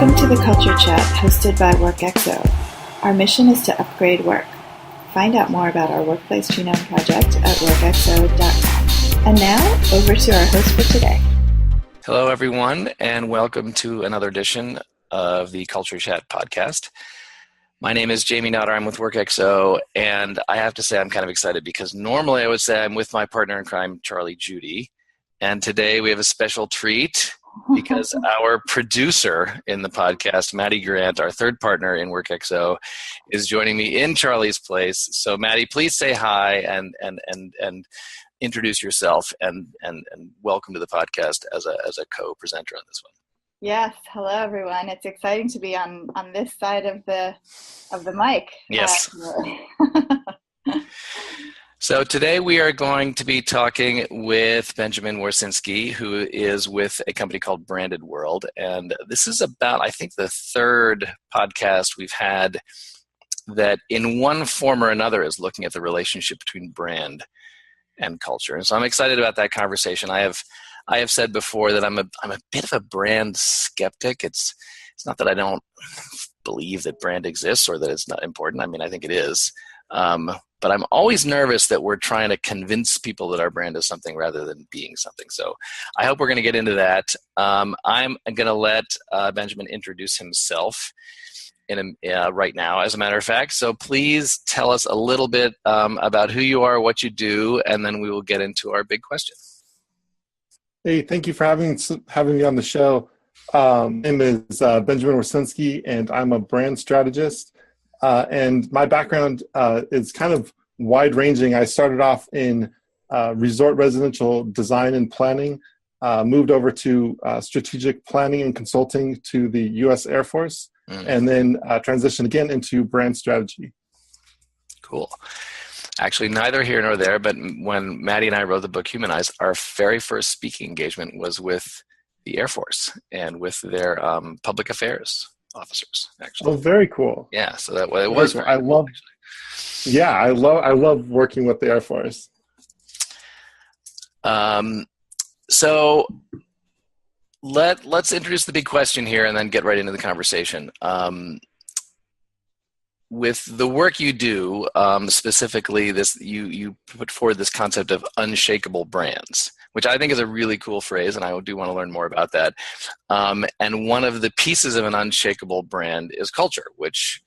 Welcome to the Culture Chat hosted by WorkXO. Our mission is to upgrade work. Find out more about our Workplace Genome Project at workxo.com. And now, over to our host for today. Hello, everyone, and welcome to another edition of the Culture Chat podcast. My name is Jamie Nutter. I'm with WorkXO, and I have to say I'm kind of excited because normally I would say I'm with my partner in crime, Charlie Judy, and today we have a special treat because our producer in the podcast, Maddie Grant, our third partner in WorkXO, is joining me in Charlie's place. So, Maddie, please say hi and introduce yourself and welcome to the podcast as a co-presenter on this one. Yes, hello everyone. It's exciting to be on this side of the mic. Yes. So today we are going to be talking with Benjamin Warsinski, who is with a company called Branded World. And this is about, I think, the third podcast we've had that in one form or another is looking at the relationship between brand and culture. And so I'm excited about that conversation. I have said before that I'm a bit of a brand skeptic. It's not that I don't believe that brand exists or that it's not important. I mean, I think it is. But I'm always nervous that we're trying to convince people that our brand is something rather than being something. So I hope we're going to get into that. I'm going to let Benjamin introduce himself right now, as a matter of fact. So please tell us a little bit about who you are, what you do, and then we will get into our big question. Hey, thank you for having me on the show. My name is Benjamin Warsinski, and I'm a brand strategist. And my background is kind of wide-ranging. I started off in resort residential design and planning, moved over to strategic planning and consulting to the U.S. Air Force, and then transitioned again into brand strategy. Cool. Actually, neither here nor there, but when Maddie and I wrote the book Humanize, our very first speaking engagement was with the Air Force and with their public affairs officers, actually. Oh, very cool. Yeah, so that it was very cool, actually. Yeah, I love working with the Air Force. So let's introduce the big question here and then get right into the conversation. With the work you do, specifically you put forward this concept of unshakable brands, which I think is a really cool phrase, and I do want to learn more about that. And one of the pieces of an unshakable brand is culture, which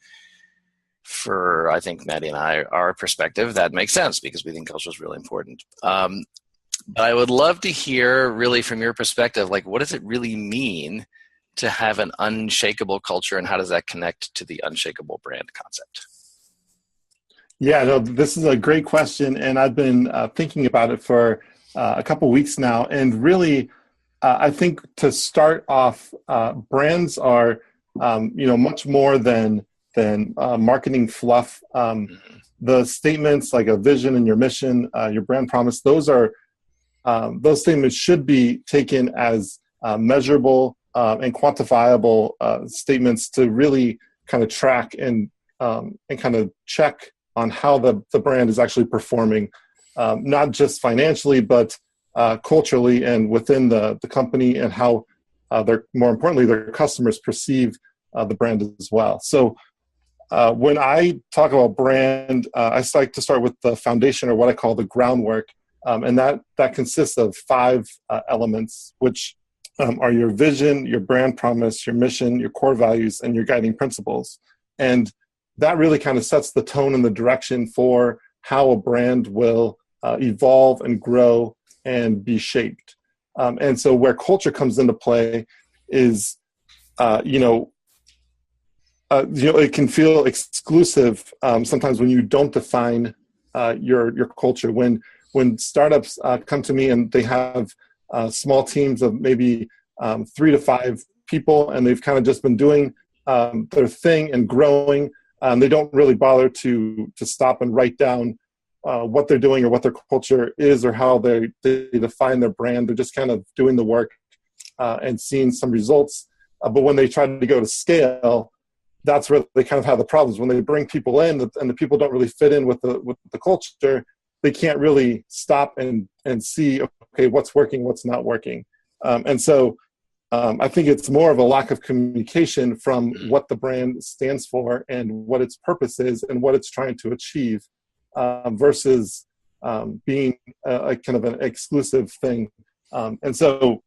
for, I think, Maddie and I, our perspective, that makes sense because we think culture is really important. But I would love to hear really from your perspective, like, what does it really mean to have an unshakable culture, and how does that connect to the unshakable brand concept? Yeah, no, this is a great question, and I've been thinking about it for a couple weeks now. And really, I think to start off, brands are, much more than marketing fluff. The statements like a vision and your mission, your brand promise, those statements should be taken as measurable and quantifiable statements to really kind of track and kind of check on how the brand is actually performing, not just financially, but culturally and within the company, and how more importantly, their customers perceive the brand as well. So when I talk about brand, I like to start with the foundation, or what I call the groundwork, and that consists of 5 elements, which are your vision, your brand promise, your mission, your core values, and your guiding principles. And that really kind of sets the tone and the direction for how a brand will evolve and grow and be shaped. And so where culture comes into play is, it can feel exclusive sometimes when you don't define your culture. When startups come to me and they have small teams of maybe 3 to 5 people, and they've kind of just been doing their thing and growing. They don't really bother to stop and write down what they're doing or what their culture is or how they define their brand. They're just kind of doing the work and seeing some results. But when they try to go to scale, that's where they kind of have the problems. When they bring people in and the people don't really fit in with the culture, they can't really stop and see, okay, what's working, what's not working. And so I think it's more of a lack of communication from what the brand stands for and what its purpose is and what it's trying to achieve, versus being a kind of an exclusive thing. And so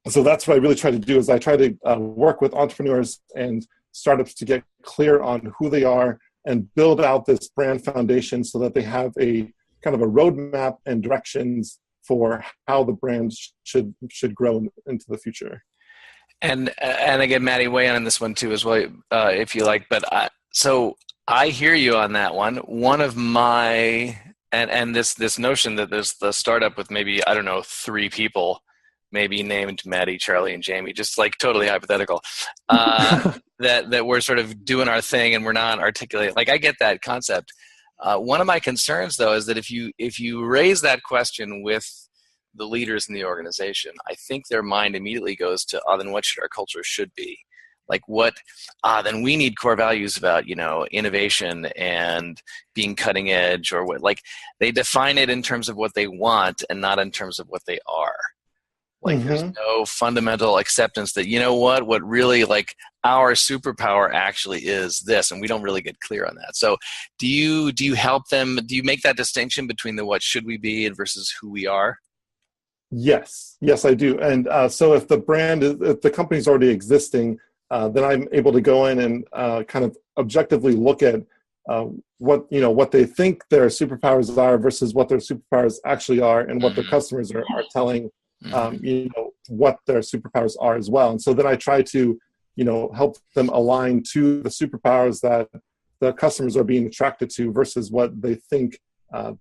that's what I really try to do, is I try to work with entrepreneurs and startups to get clear on who they are and build out this brand foundation so that they have a kind of a roadmap and directions for how the brand should grow into the future. And again, Maddie, weigh in on this one too as well, if you like. But so I hear you on that one. One of my and this notion that there's the startup with maybe, I don't know, 3 people, maybe named Maddie, Charlie, and Jamie, just like totally hypothetical, that we're sort of doing our thing and we're not articulating. Like, I get that concept. One of my concerns, though, is that if you raise that question with the leaders in the organization, I think their mind immediately goes to, then what should our culture should be? Like then we need core values about, innovation and being cutting edge, or what, like they define it in terms of what they want and not in terms of what they are. Like there's no fundamental acceptance that, what really like our superpower actually is this, and we don't really get clear on that. So do you help them? Do you make that distinction between the what should we be and versus who we are? Yes, I do. And so if the company's already existing, then I'm able to go in and kind of objectively look at what they think their superpowers are versus what their superpowers actually are, and what their customers are telling what their superpowers are as well. And so then I try to help them align to the superpowers that the customers are being attracted to versus what they think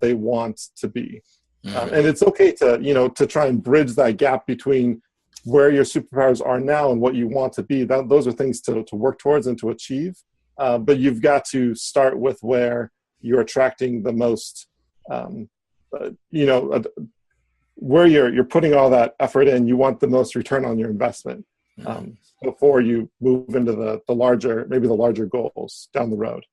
they want to be. And it's okay to try and bridge that gap between where your superpowers are now and what you want to be. Those are things to work towards and to achieve. But you've got to start with where you're attracting the most, where you're putting all that effort in. You want the most return on your investment before you move into the larger goals down the road.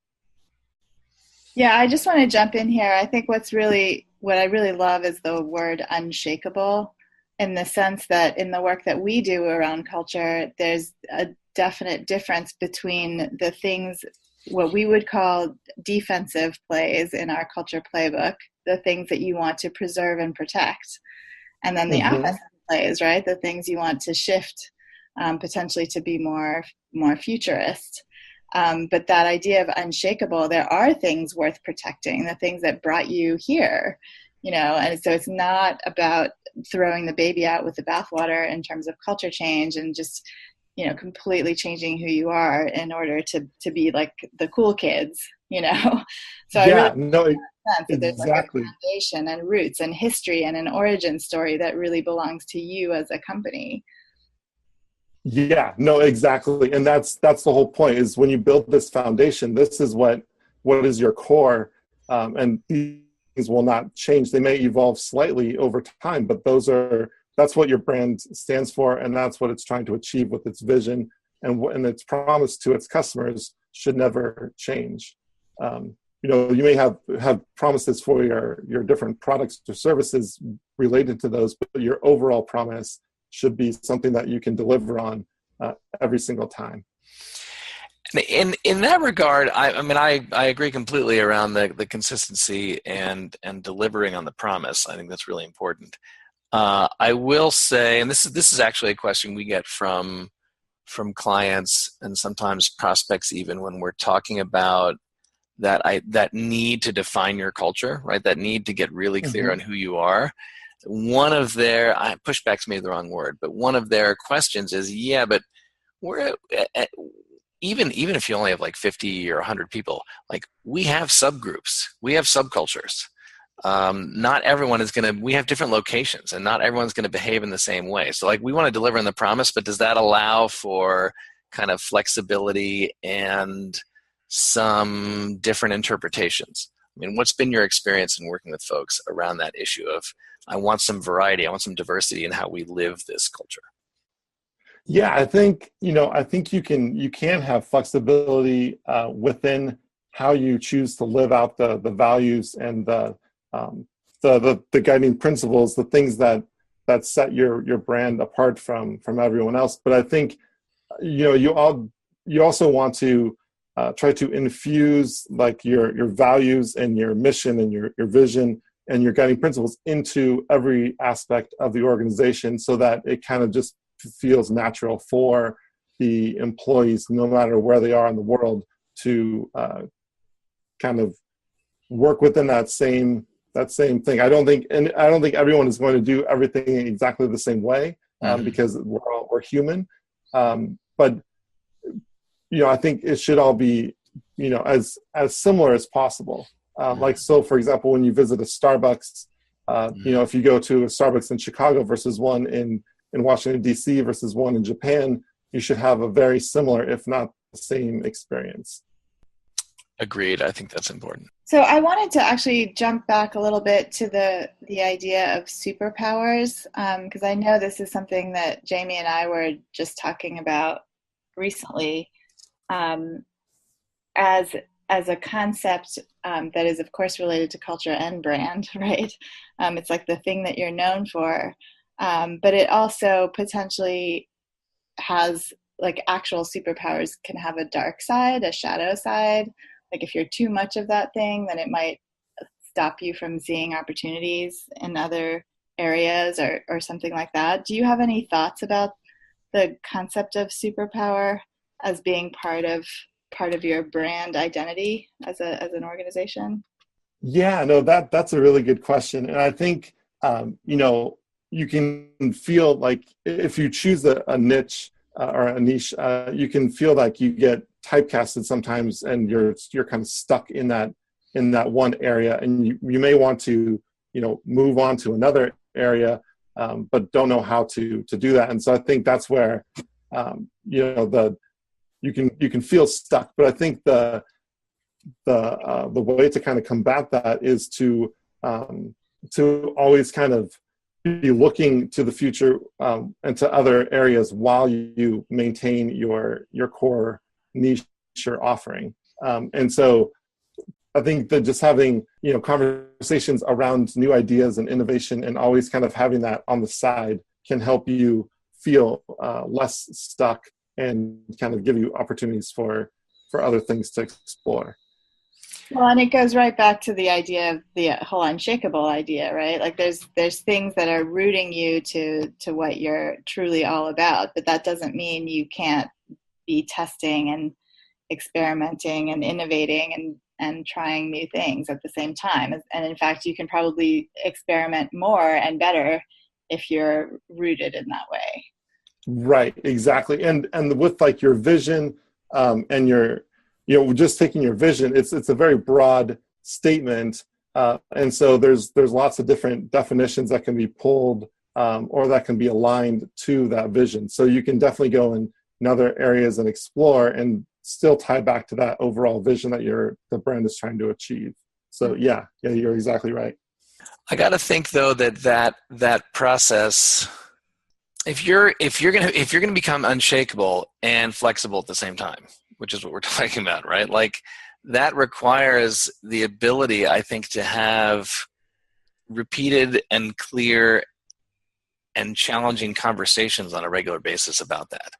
Yeah, I just want to jump in here. I think what I really love is the word unshakable, in the sense that in the work that we do around culture, there's a definite difference between the things, what we would call defensive plays in our culture playbook, the things that you want to preserve and protect, and then the offensive plays, right? The things you want to shift, potentially to be more futurist. But that idea of unshakable, there are things worth protecting, the things that brought you here, and so it's not about throwing the baby out with the bathwater in terms of culture change and just, completely changing who you are in order to be like the cool kids, So yeah, there's like a foundation and roots and history and an origin story that really belongs to you as a company. Yeah, no, exactly. And that's the whole point, is when you build this foundation, this is what is your core, and these will not change. They may evolve slightly over time, but that's what your brand stands for, and that's what it's trying to achieve with its vision, and its promise to its customers should never change. You may have promises for your different products or services related to those, but your overall promise should be something that you can deliver on every single time. In that regard, I agree completely around the consistency and delivering on the promise. I think that's really important. I will say, and this is actually a question we get from clients and sometimes prospects, even when we're talking about that need to define your culture, right? That need to get really clear on who you are. One of their pushback's maybe the wrong word, but one of their questions is, but we're even if you only have like 50 or 100 people, like we have subgroups, we have subcultures. Not everyone is we have different locations, and not everyone's going to behave in the same way. So like we want to deliver on the promise, but does that allow for kind of flexibility and some different interpretations? I mean, what's been your experience in working with folks around that issue of, I want some variety, I want some diversity in how we live this culture? Yeah, I think you can have flexibility within how you choose to live out the values and the guiding principles, the things that that set your brand apart from everyone else. But I think, you also want to try to infuse like your values and your mission and your vision and your guiding principles into every aspect of the organization, so that it kind of just feels natural for the employees, no matter where they are in the world, to kind of work within that same thing. I don't think everyone is going to do everything exactly the same way, because we're human. But I think it should all be as similar as possible. Like, so for example, when you visit a Starbucks, if you go to a Starbucks in Chicago versus one in Washington, D.C. versus one in Japan, you should have a very similar, if not the same, experience. Agreed. I think that's important. So I wanted to actually jump back a little bit to the idea of superpowers, because I know this is something that Jamie and I were just talking about recently, as a concept that is, of course, related to culture and brand, right? It's like the thing that you're known for, but it also potentially has, like, actual superpowers can have a dark side, a shadow side. Like, if you're too much of that thing, then it might stop you from seeing opportunities in other areas or something like that. Do you have any thoughts about the concept of superpower as being part of your brand identity as an organization? Yeah, no, that's a really good question. And I think, you can feel like if you choose a niche or a niche, you can feel like you get typecasted sometimes, and you're kind of stuck in that one area, and you may want to move on to another area, but don't know how to do that. And so I think that's where you can feel stuck. But I think the way to kind of combat that is to always kind of be looking to the future, and to other areas while you maintain your core niche or offering. And so I think that just having conversations around new ideas and innovation, and always kind of having that on the side, can help you feel less stuck and kind of give you opportunities for other things to explore. Well, and it goes right back to the idea of the whole unshakable idea, right? Like, there's things that are rooting you to what you're truly all about, but that doesn't mean you can't be testing and experimenting and innovating and trying new things at the same time. And in fact, you can probably experiment more and better if you're rooted in that way. Right, exactly. And with like your vision, and your just taking your vision, it's a very broad statement, and so there's lots of different definitions that can be pulled, or that can be aligned to that vision. So you can definitely go in other areas and explore, and still tie back to that overall vision that the brand is trying to achieve. So yeah, you're exactly right. I got to think though that process, if you're gonna become unshakable and flexible at the same time, which is what we're talking about, right? Like, that requires the ability, I think, to have repeated and clear and challenging conversations on a regular basis about that.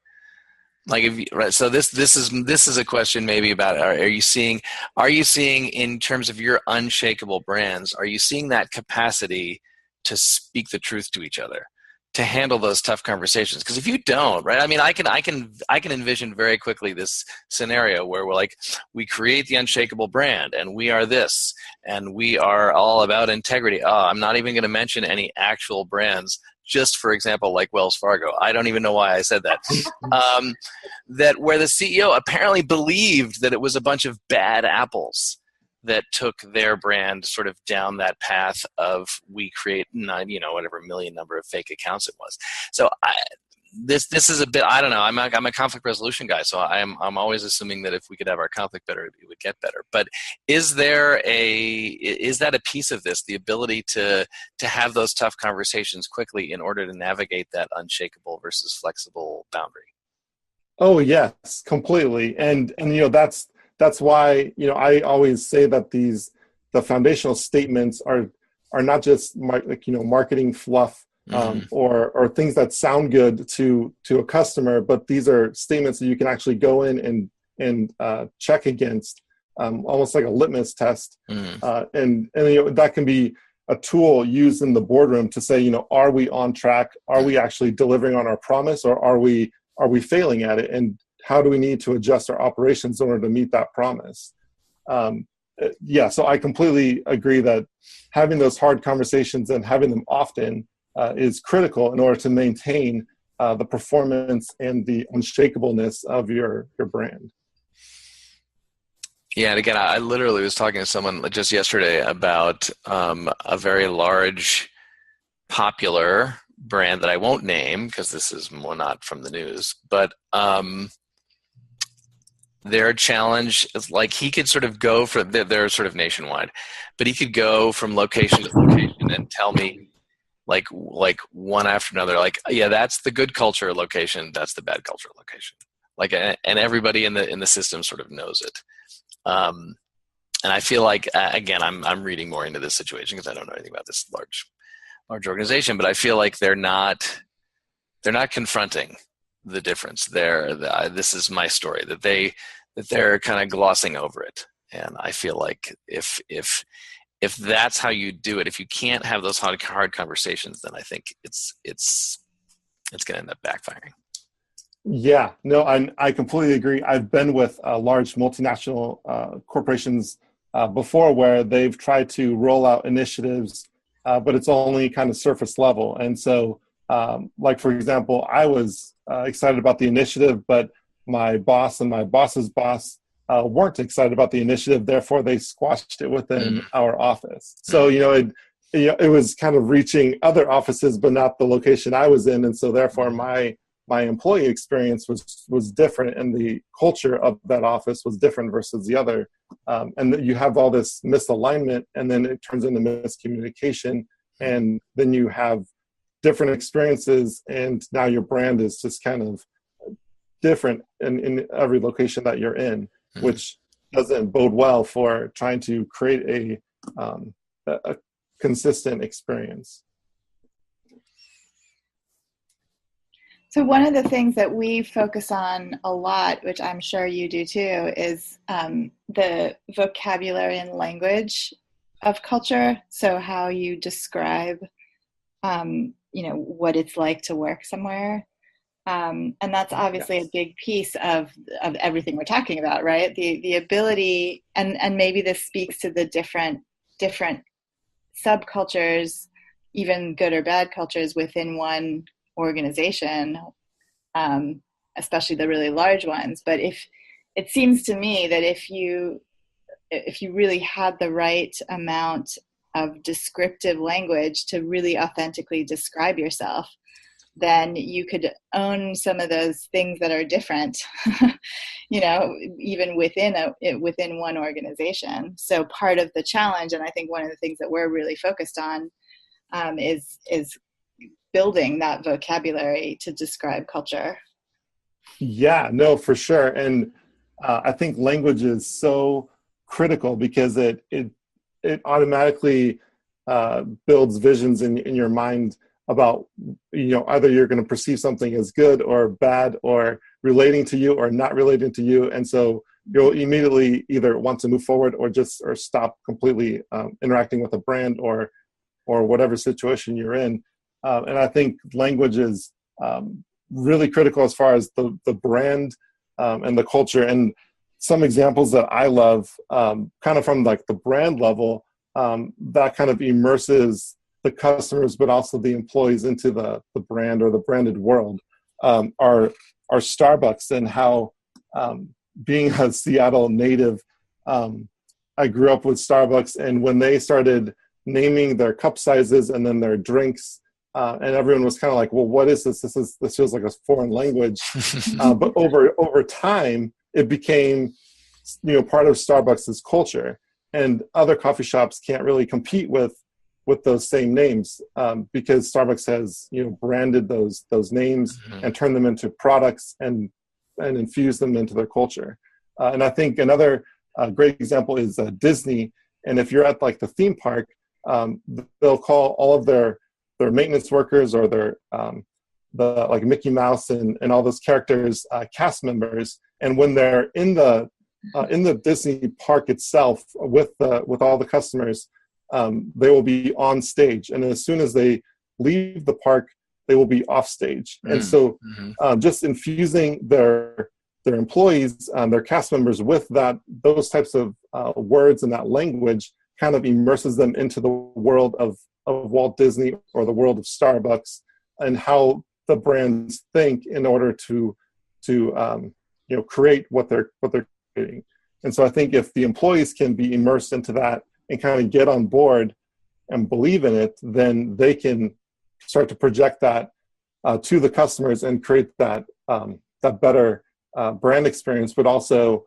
Like, so this is a question maybe about, are you seeing in terms of your unshakable brands, are you seeing that capacity to speak the truth to each other, to handle those tough conversations? Because if you don't, right, I mean, I can envision very quickly this scenario where we create the unshakable brand, and we are this, and we are all about integrity. I'm not even going to mention any actual brands, just for example, like Wells Fargo. I don't even know why I said that. That where the CEO apparently believed that it was a bunch of bad apples that took their brand sort of down that path of, we create whatever million number of fake accounts it was. So this is a bit, I don't know. I'm a conflict resolution guy, so I'm always assuming that if we could have our conflict better, it would get better. But is that a piece of this, the ability to have those tough conversations quickly in order to navigate that unshakable versus flexible boundary? Oh yes, completely. And that's why I always say that the foundational statements are not just marketing fluff, or things that sound good to a customer, but these are statements that you can actually go in and check against, almost like a litmus test. And that can be a tool used in the boardroom to say, are we on track? Are we actually delivering on our promise, or are we failing at it? And how do we need to adjust our operations in order to meet that promise? So I completely agree that having those hard conversations and having them often is critical in order to maintain the performance and the unshakableness of your brand. Yeah, and again, I literally was talking to someone just yesterday about a very large, popular brand that I won't name because this is not from the news, but their challenge is like he could sort of go for, they're sort of nationwide, but he could go from location to location and tell me like one after another, like, yeah, that's the good culture location, that's the bad culture location. Like, and everybody in the system sort of knows it. And I feel like, again, I'm reading more into this situation because I don't know anything about this large organization, but I feel like they're not confronting the difference. This is my story, that they're kind of glossing over it. And I feel like if that's how you do it, if you can't have those hard conversations, then I think it's going to end up backfiring. Yeah, no, I completely agree. I've been with large multinational corporations before where they've tried to roll out initiatives, but it's only kind of surface level. And so, like, for example, I was excited about the initiative, but my boss and my boss's boss weren't excited about the initiative. Therefore, they squashed it within our office. So, it was kind of reaching other offices, but not the location I was in. And so, therefore, my employee experience was different, and the culture of that office was different versus the other. And you have all this misalignment, and then it turns into miscommunication, and then you have different experiences, and now your brand is just kind of different in every location that you're in, which doesn't bode well for trying to create a consistent experience. So one of the things that we focus on a lot, which I'm sure you do too, is the vocabulary and language of culture. So how you describe, what it's like to work somewhere. And that's obviously a big piece of everything we're talking about, right? The ability, and maybe this speaks to the different subcultures, even good or bad cultures within one organization, especially the really large ones. But it seems to me that if you really had the right amount of descriptive language to really authentically describe yourself, then you could own some of those things that are different, even within one organization. So part of the challenge, and I think one of the things that we're really focused on, is building that vocabulary to describe culture. Yeah, no, for sure. And I think language is so critical because it automatically builds visions in your mind about, either you're going to perceive something as good or bad or relating to you or not relating to you. And so you'll immediately either want to move forward or stop completely interacting with a brand or whatever situation you're in. And I think language is really critical as far as the brand and the culture. And some examples that I love, kind of from like the brand level, that kind of immerses the customers, but also the employees into the brand or the branded world, are Starbucks, and how, being a Seattle native, I grew up with Starbucks, and when they started naming their cup sizes and then their drinks, and everyone was kind of like, well, what is this? This feels like a foreign language. But over time, it became, part of Starbucks' culture, and other coffee shops can't really compete with those same names, because Starbucks has, branded those names and turned them into products and infused them into their culture. And I think another great example is Disney. And if you're at like the theme park, they'll call all of their their maintenance workers or their the like Mickey Mouse and all those characters, cast members. And when they're in the Disney park itself with all the customers, they will be on stage. And as soon as they leave the park, they will be off stage. And so just infusing their employees, their cast members with those types of words and that language kind of immerses them into the world of Walt Disney or the world of Starbucks and how the brands think in order to create what they're creating. And so I think if the employees can be immersed into that and kind of get on board and believe in it, then they can start to project that to the customers and create that better brand experience, but also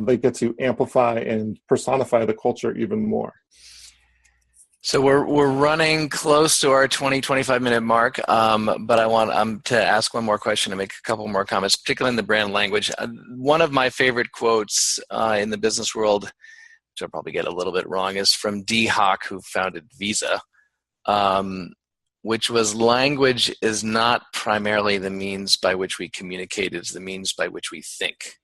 they get to amplify and personify the culture even more. So we're running close to our 25 minute mark, but I want to ask one more question and make a couple more comments, particularly in the brand language. One of my favorite quotes in the business world, which I'll probably get a little bit wrong, is from Dee Hock, who founded Visa, which was, language is not primarily the means by which we communicate, it's the means by which we think.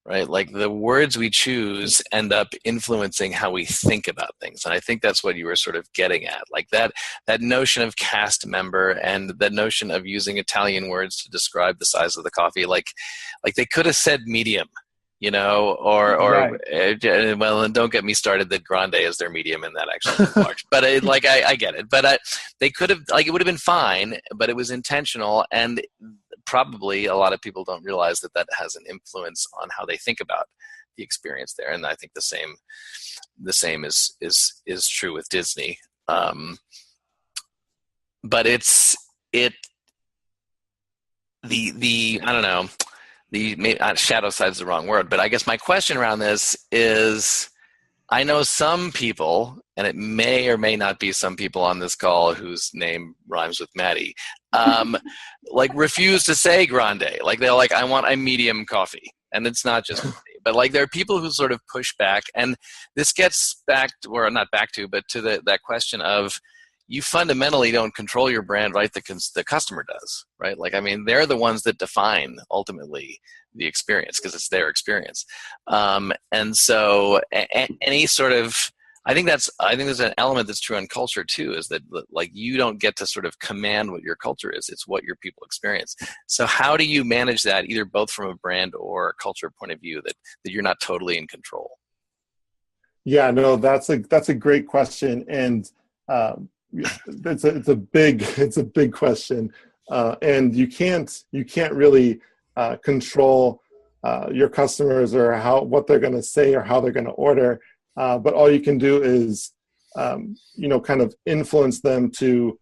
Right? Like the words we choose end up influencing how we think about things. And I think that's what you were sort of getting at. Like that notion of cast member and that notion of using Italian words to describe the size of the coffee. Like they could have said medium, or right. Well, and don't get me started that grande is their medium and that actually is large. But I get it. But they could have, it would have been fine, but it was intentional. And probably a lot of people don't realize that has an influence on how they think about the experience there. And I think the same is true with Disney. But I don't know, shadow side is the wrong word, but I guess my question around this is, I know some people, and it may or may not be some people on this call whose name rhymes with Maddie, refuse to say grande. Like they're like, I want a medium coffee. And it's not just me, but there are people who sort of push back. And this gets back to, or not back to, but to that question of, you fundamentally don't control your brand, right? The customer does, right? They're the ones that define ultimately the experience because it's their experience. And so any sort of, I think there's an element that's true in culture too, is that you don't get to sort of command what your culture is. It's what your people experience. So how do you manage that, either both from a brand or a culture point of view, that you're not totally in control? Yeah, no, that's a great question. And, it's a big question, and you can't really control your customers or what they're going to say or how they're going to order. But all you can do is kind of influence them to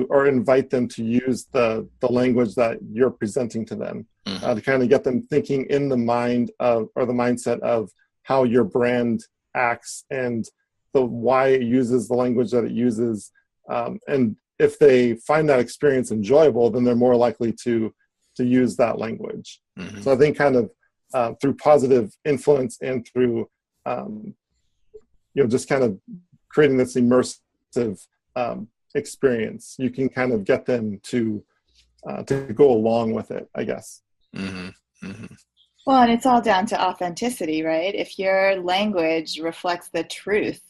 or invite them to use the language that you're presenting to them, to kind of get them thinking in the mind of, or the mindset of, how your brand acts and why it uses the language that it uses. And if they find that experience enjoyable, then they're more likely to use that language. So I think kind of through positive influence and through just kind of creating this immersive experience, you can kind of get them to go along with it, I guess. Well, and it's all down to authenticity, right? If your language reflects the truth,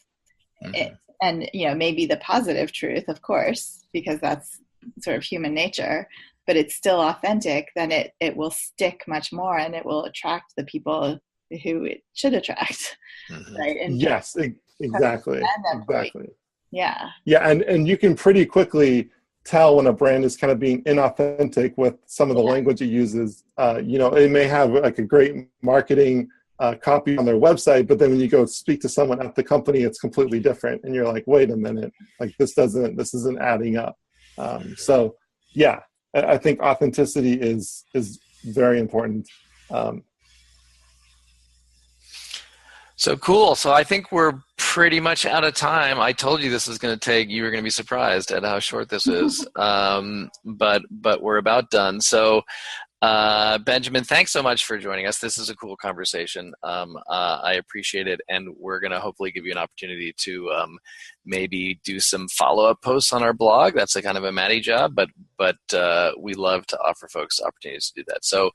and maybe the positive truth, of course, because that's sort of human nature, but it's still authentic, then it will stick much more, and it will attract the people who it should attract, right? And yes, exactly. Yeah, and you can pretty quickly tell when a brand is kind of being inauthentic with some of the language it uses. It may have like a great marketing copy on their website, but then when you go speak to someone at the company, it's completely different, and you're like, wait a minute, this isn't adding up. So yeah, I think authenticity is very important. So cool. So I think we're pretty much out of time. I told you this was going to take, you were going to be surprised at how short this is. But we're about done. So Benjamin, thanks so much for joining us. This is a cool conversation. I appreciate it. And we're going to hopefully give you an opportunity to maybe do some follow-up posts on our blog. That's a kind of a Maddie job, but we love to offer folks opportunities to do that. So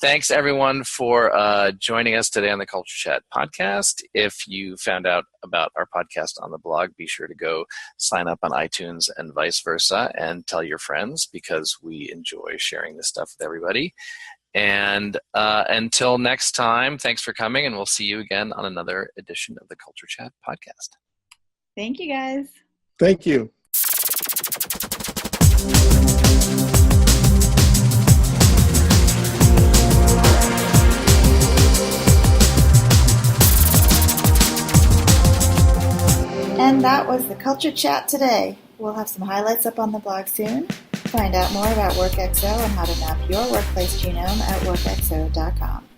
thanks everyone for joining us today on the Culture Chat podcast. If you found out about our podcast on the blog, be sure to go sign up on iTunes and vice versa and tell your friends, because we enjoy sharing this stuff with everybody. And until next time, thanks for coming, and we'll see you again on another edition of the Culture Chat podcast. Thank you, guys. Thank you. And that was the Culture Chat today. We'll have some highlights up on the blog soon. Find out more about WorkXO and how to map your workplace genome at workxo.com.